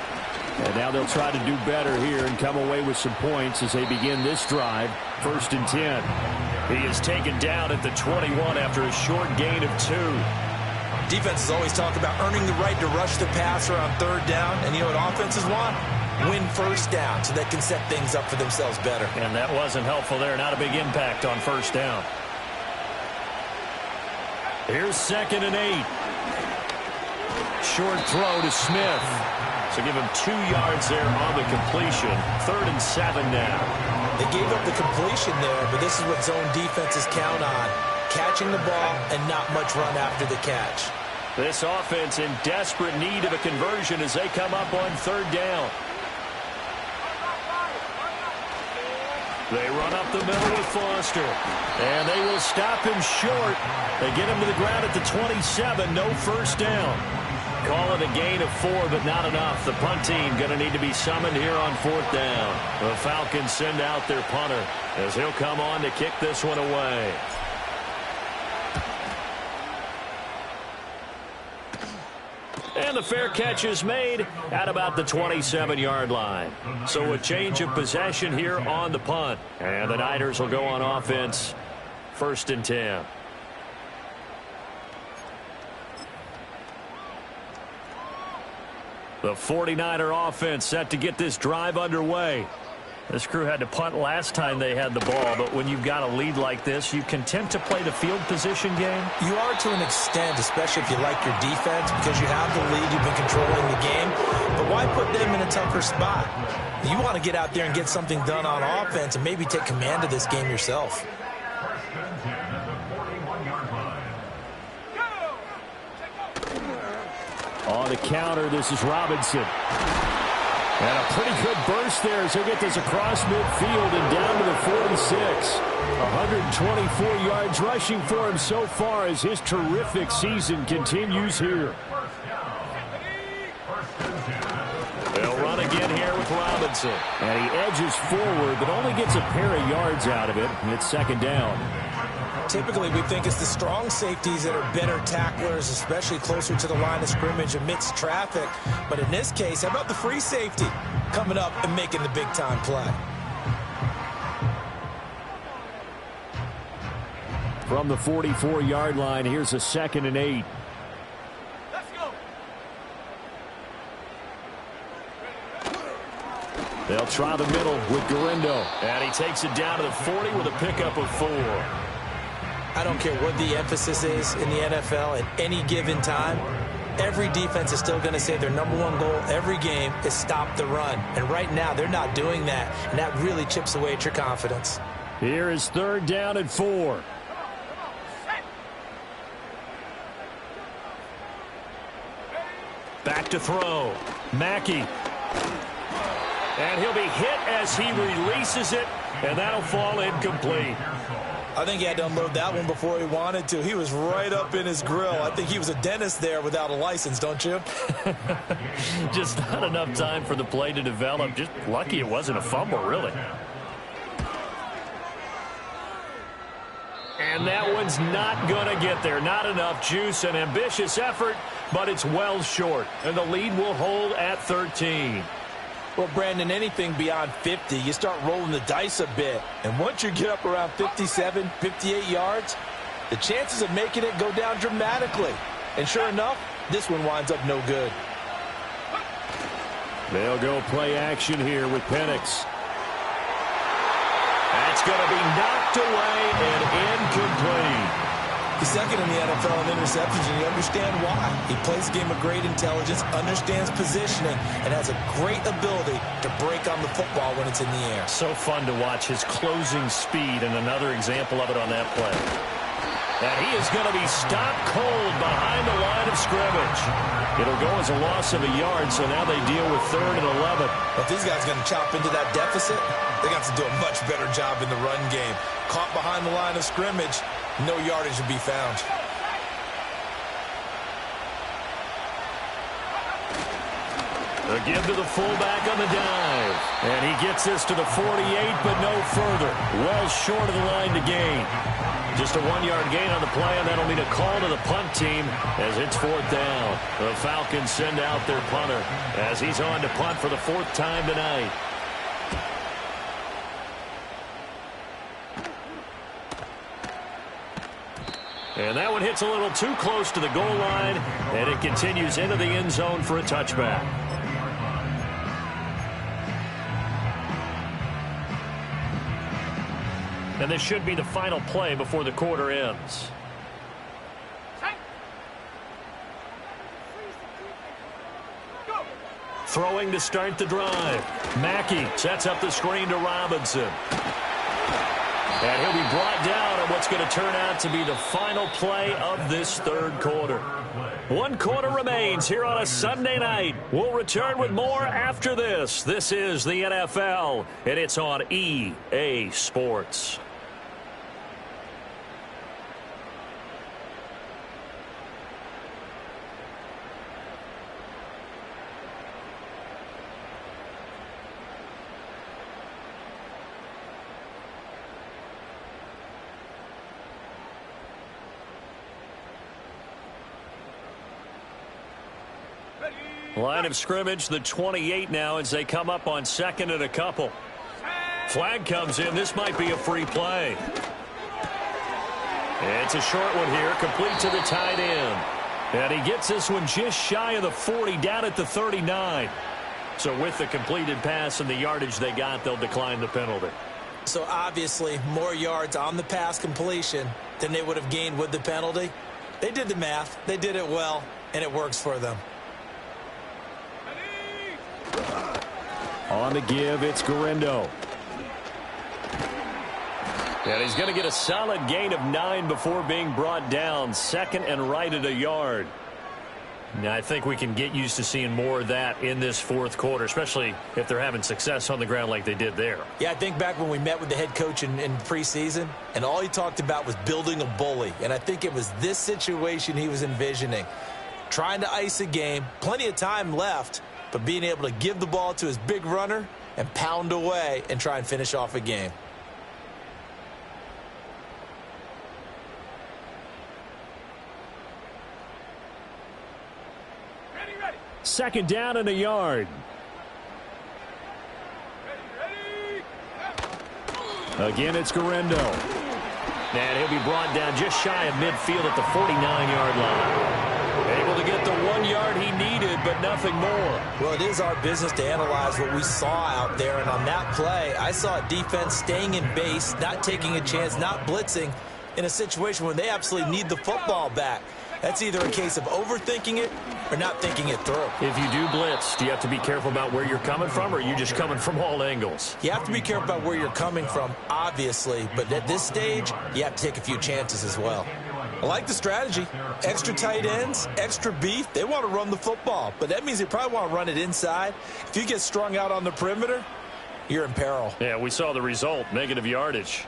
And now they'll try to do better here and come away with some points as they begin this drive, 1st and 10. He is taken down at the 21 after a short gain of 2. Defenses always talk about earning the right to rush the passer on third down. And you know what offenses want? Win first down so they can set things up for themselves better. And that wasn't helpful there. Not a big impact on first down. Here's 2nd and 8. Short throw to Smith. So give him 2 yards there on the completion. 3rd and 7 now. They gave up the completion there, but this is what zone defenses count on. Catching the ball and not much run after the catch. This offense in desperate need of a conversion as they come up on 3rd down. They run up the middle with Foster. And they will stop him short. They get him to the ground at the 27. No first down. Call it a gain of 4, but not enough. The punt team going to need to be summoned here on 4th down. The Falcons send out their punter as he'll come on to kick this one away. And the fair catch is made at about the 27-yard line. So a change of possession here on the punt. And the Niners will go on offense. 1st and 10. The 49er offense set to get this drive underway. This crew had to punt last time they had the ball, but when you've got a lead like this, you content to play the field position game? You are to an extent, especially if you like your defense, because you have the lead, you've been controlling the game. But why put them in a tougher spot? You want to get out there and get something done on offense and maybe take command of this game yourself. On the counter, this is Robinson. And a pretty good burst there as he'll get this across midfield and down to the 46. 124 yards rushing for him so far as his terrific season continues here. They'll run again here with Robinson. And he edges forward, but only gets a pair of yards out of it. It's 2nd down. Typically, we think it's the strong safeties that are better tacklers, especially closer to the line of scrimmage amidst traffic. But in this case, how about the free safety coming up and making the big-time play? From the 44-yard line, here's a 2nd and 8. Let's go. They'll try the middle with Garindo. And he takes it down to the 40 with a pickup of 4. I don't care what the emphasis is in the NFL at any given time. Every defense is still going to say their #1 goal every game is stop the run. And right now, they're not doing that, and that really chips away at your confidence. Here is 3rd down and 4. Back to throw. Mackey. And he'll be hit as he releases it, and that'll fall incomplete. I think he had to unload that one before he wanted to. He was right up in his grill. I think he was a dentist there without a license, don't you? Just not enough time for the play to develop. Just lucky it wasn't a fumble, really. And that one's not going to get there. Not enough juice. An ambitious effort, but it's well short. And the lead will hold at 13. Well, Brandon, anything beyond 50, you start rolling the dice a bit. And once you get up around 57, 58 yards, the chances of making it go down dramatically. And sure enough, this one winds up no good. They'll go play action here with Penix. That's going to be knocked away and incomplete. He's second in the NFL in interceptions, and you understand why. He plays a game of great intelligence, understands positioning, and has a great ability to break on the football when it's in the air. So fun to watch his closing speed, and another example of it on that play. And he is going to be stopped cold behind the line of scrimmage. It'll go as a loss of a yard, so now they deal with 3rd and 11. If these guys are going to chop into that deficit, they got to do a much better job in the run game. Caught behind the line of scrimmage, no yardage to be found. A give to the fullback on the dive. And he gets this to the 48, but no further. Well short of the line to gain. Just a 1-yard gain on the play, and that'll mean a call to the punt team as it's 4th down. The Falcons send out their punter as he's on to punt for the 4th time tonight. And that one hits a little too close to the goal line, and it continues into the end zone for a touchback. And this should be the final play before the quarter ends. Throwing to start the drive. Mackey sets up the screen to Robinson. And he'll be brought down at what's going to turn out to be the final play of this third quarter. 1 quarter remains here on a Sunday night. We'll return with more after this. This is the NFL, and it's on EA Sports. Line of scrimmage, the 28 now as they come up on 2nd and a couple. Flag comes in. This might be a free play. It's a short one here, complete to the tight end. And he gets this one just shy of the 40, down at the 39. So with the completed pass and the yardage they got, they'll decline the penalty. So obviously more yards on the pass completion than they would have gained with the penalty. They did the math. They did it well, and it works for them. On the give, it's Guerendo. And he's going to get a solid gain of 9 before being brought down. 2nd and right at a yard. Now, I think we can get used to seeing more of that in this fourth quarter, especially if they're having success on the ground like they did there. Yeah, I think back when we met with the head coach in preseason, and all he talked about was building a bully. And I think it was this situation he was envisioning. Trying to ice a game, plenty of time left, but being able to give the ball to his big runner and pound away and try and finish off a game. Ready. 2nd down and a yard. Ready. Again, it's Guerendo. And he'll be brought down just shy of midfield at the 49-yard line. Able to get the 1 yard he needed, but nothing more. Well, it is our business to analyze what we saw out there, and on that play, I saw a defense staying in base, not taking a chance, not blitzing in a situation where they absolutely need the football back. That's either a case of overthinking it or not thinking it through. If you do blitz, do you have to be careful about where you're coming from, or are you just coming from all angles? You have to be careful about where you're coming from, obviously, but at this stage, you have to take a few chances as well. I like the strategy. Extra tight ends, extra beef. They want to run the football, but that means they probably want to run it inside. If you get strung out on the perimeter, you're in peril. Yeah, we saw the result, negative yardage.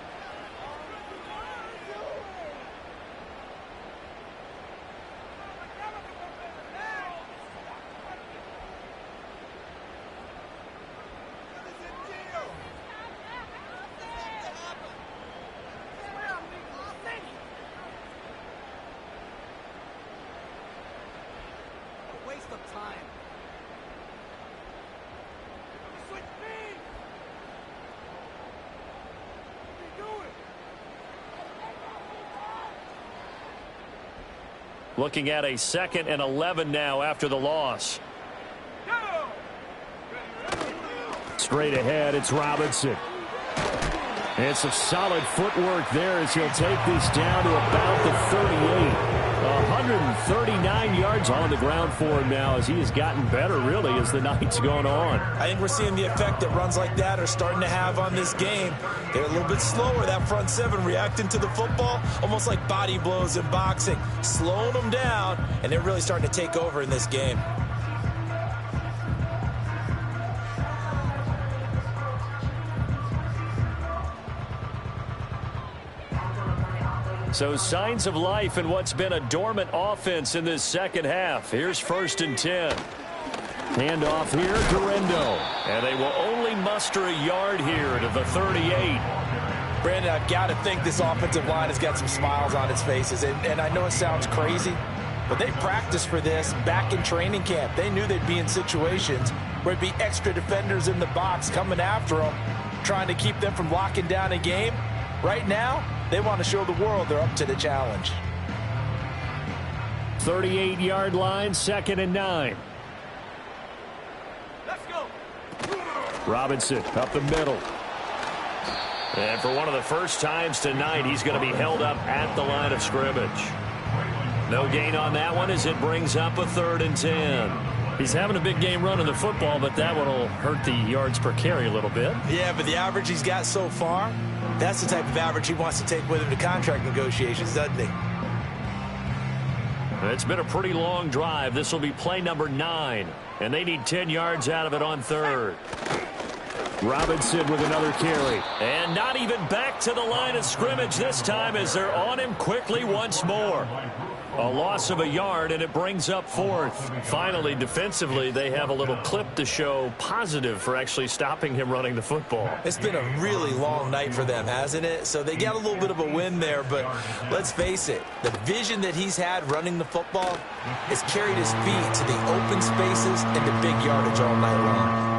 Looking at a 2nd and 11 now after the loss. Straight ahead, it's Robinson. And some solid footwork there as he'll take this down to about the 38. 139 yards on the ground for him now as he has gotten better, really, as the night's gone on. I think we're seeing the effect that runs like that are starting to have on this game. They're a little bit slower, that front seven, reacting to the football, almost like body blows in boxing, slowing them down, and they're really starting to take over in this game. So signs of life in what's been a dormant offense in this second half. Here's 1st and 10. Handoff here, Guerendo. And they will only muster a yard here to the 38. Brandon, I've got to think this offensive line has got some smiles on its faces. And I know it sounds crazy, but they practiced for this back in training camp. They knew they'd be in situations where it'd be extra defenders in the box coming after them, trying to keep them from locking down a game. Right now, they want to show the world they're up to the challenge. 38-yard line, 2nd and 9. Let's go. Robinson up the middle. And for one of the first times tonight, he's going to be held up at the line of scrimmage. No gain on that one as it brings up a 3rd and 10. He's having a big game running the football, but that one will hurt the yards per carry a little bit. Yeah, but the average he's got so far, that's the type of average he wants to take with him to contract negotiations, doesn't he? It's been a pretty long drive. This will be play number 9, and they need 10 yards out of it on 3rd. Robinson with another carry. And not even back to the line of scrimmage this time as they're on him quickly once more. A loss of a yard, and it brings up 4th. Finally, defensively, they have a little clip to show positive for actually stopping him running the football. It's been a really long night for them, hasn't it? So they got a little bit of a win there, but let's face it, the vision that he's had running the football has carried his feet to the open spaces and the big yardage all night long.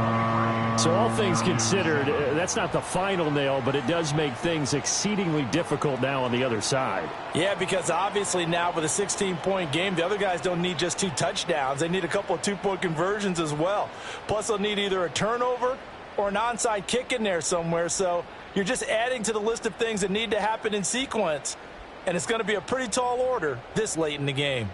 So all things considered, that's not the final nail, but it does make things exceedingly difficult now on the other side. Yeah, because obviously now with a 16-point game, the other guys don't need just 2 touchdowns. They need a couple of 2-point conversions as well. Plus, they'll need either a turnover or an onside kick in there somewhere. So you're just adding to the list of things that need to happen in sequence. And it's going to be a pretty tall order this late in the game.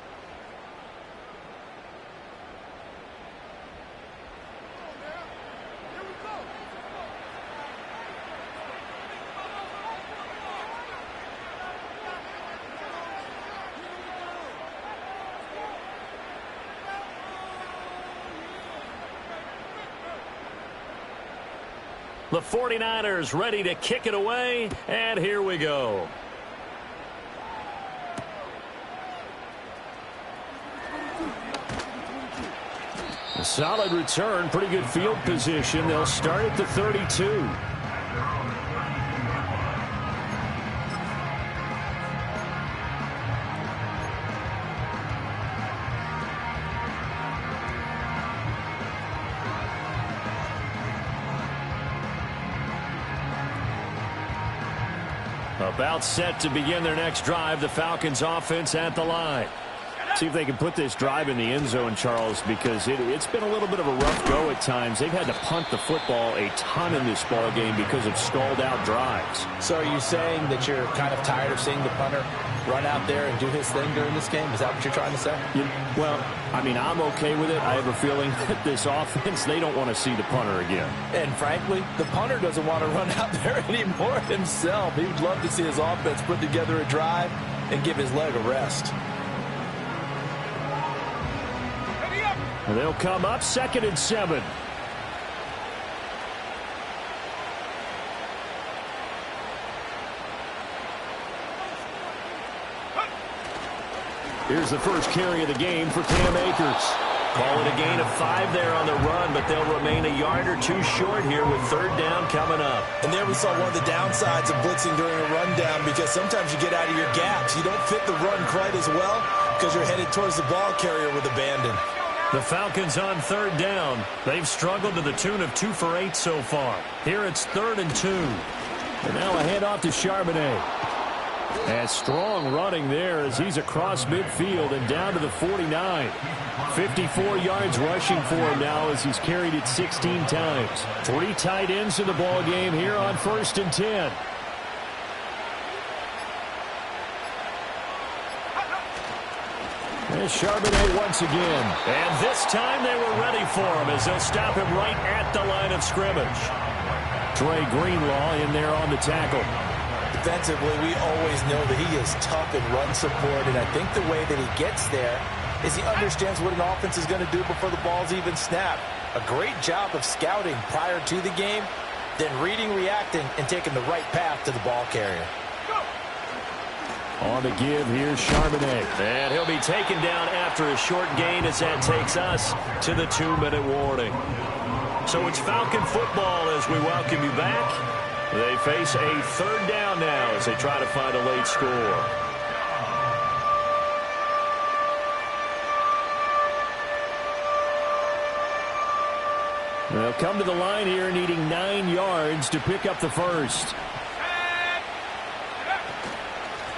The 49ers ready to kick it away, and here we go. A solid return, pretty good field position. They'll start at the 32. About set to begin their next drive. The Falcons offense at the line. See if they can put this drive in the end zone, Charles, because it's been a little bit of a rough go at times. They've had to punt the football a ton in this ball game because of stalled-out drives. So are you saying that you're kind of tired of seeing the punter run out there and do his thing during this game? Is that what you're trying to say? Well, I mean, I'm okay with it. I have a feeling that this offense, they don't want to see the punter again. And frankly, the punter doesn't want to run out there anymore himself. He would love to see his offense put together a drive and give his leg a rest. They'll come up 2nd and 7. Here's the first carry of the game for Cam Akers. Call it a gain of 5 there on the run, but they'll remain a yard or 2 short here with 3rd down coming up. And there we saw one of the downsides of blitzing during a rundown, because sometimes you get out of your gaps. You don't fit the run quite as well because you're headed towards the ball carrier with abandon. The Falcons on 3rd down. They've struggled to the tune of 2 for 8 so far. Here it's 3rd and 2. And now a handoff to Charbonnet. And strong running there as he's across midfield and down to the 49. 54 yards rushing for him now as he's carried it 16 times. 3 tight ends in the ball game here on 1st and 10. And Charbonnet once again. And this time they were ready for him as they'll stop him right at the line of scrimmage. Dre Greenlaw in there on the tackle. Defensively, we always know that he is tough in run support, and I think the way that he gets there is he understands what an offense is going to do before the ball's even snapped. A great job of scouting prior to the game, then reading, reacting, and taking the right path to the ball carrier. On the give, here's Charbonnet. And he'll be taken down after a short gain as that takes us to the 2-minute warning. So it's Falcon football as we welcome you back. They face a 3rd down now as they try to find a late score. They'll come to the line here needing 9 yards to pick up the first.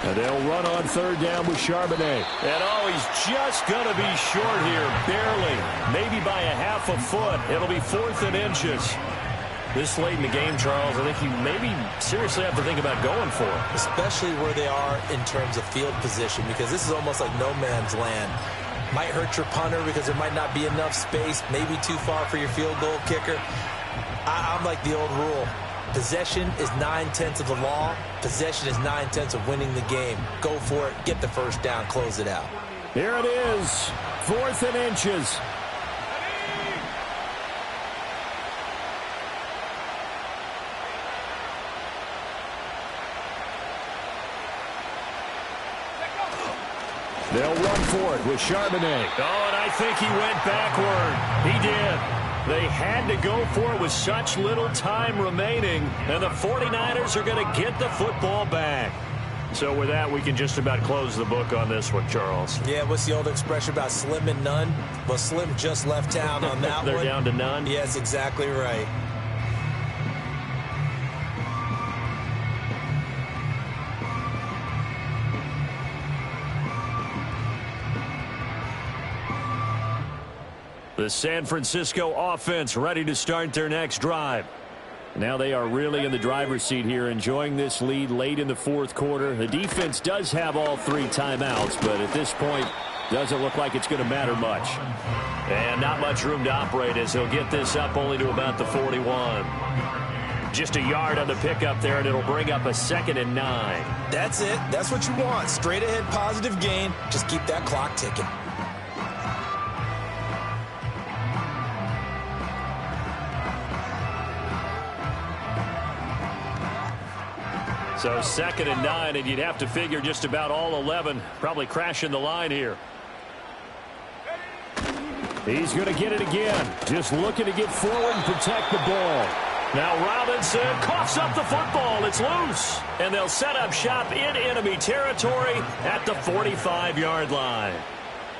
And they'll run on third down with Charbonnet. And he's just going to be short here, barely. Maybe by a half a foot. It'll be 4th and inches. This late in the game, Charles, I think you maybe seriously have to think about going for it. Especially where they are in terms of field position, because this is almost like no man's land. Might hurt your punter because there might not be enough space, maybe too far for your field goal kicker. I'm like the old rule. Possession is 9/10 of the law. Possession is 9/10 of winning the game. Go for it. Get the first down. Close it out. Here it is. 4th and inches. They'll run for it with Charbonnet. Oh, and I think he went backward. He did. They had to go for it with such little time remaining, and the 49ers are going to get the football back. So with that, we can just about close the book on this one, Charles. Yeah, what's the old expression about slim and none? Well, Slim just left town on that They're one. down to none? Yes, exactly right. The San Francisco offense ready to start their next drive. Now they are really in the driver's seat here, enjoying this lead late in the 4th quarter. The defense does have all 3 timeouts, but at this point, doesn't look like it's going to matter much. And not much room to operate as he'll get this up only to about the 41. Just a yard on the pickup there, and it'll bring up a 2nd and 9. That's it. That's what you want. Straight ahead positive gain. Just keep that clock ticking. So 2nd and 9, and you'd have to figure just about all 11 probably crashing the line here. He's going to get it again. Just looking to get forward and protect the ball. Now Robinson coughs up the football. It's loose. And they'll set up shop in enemy territory at the 45-yard line.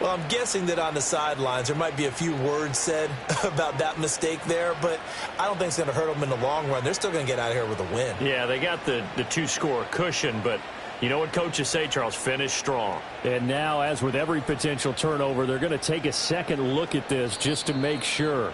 Well, I'm guessing that on the sidelines there might be a few words said about that mistake there, but I don't think it's going to hurt them in the long run. They're still going to get out of here with a win. Yeah, they got the 2-score cushion, but you know what coaches say, Charles? Finish strong. And now, as with every potential turnover, they're going to take a second look at this just to make sure.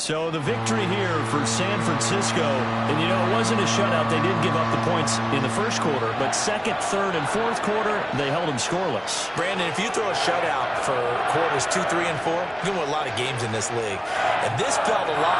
So the victory here for San Francisco, and you know, it wasn't a shutout. They did give up the points in the first quarter, but 2nd, 3rd, and 4th quarter, they held them scoreless. Brandon, if you throw a shutout for quarters 2, 3, and 4, you're going to win a lot of games in this league. And this felt a lot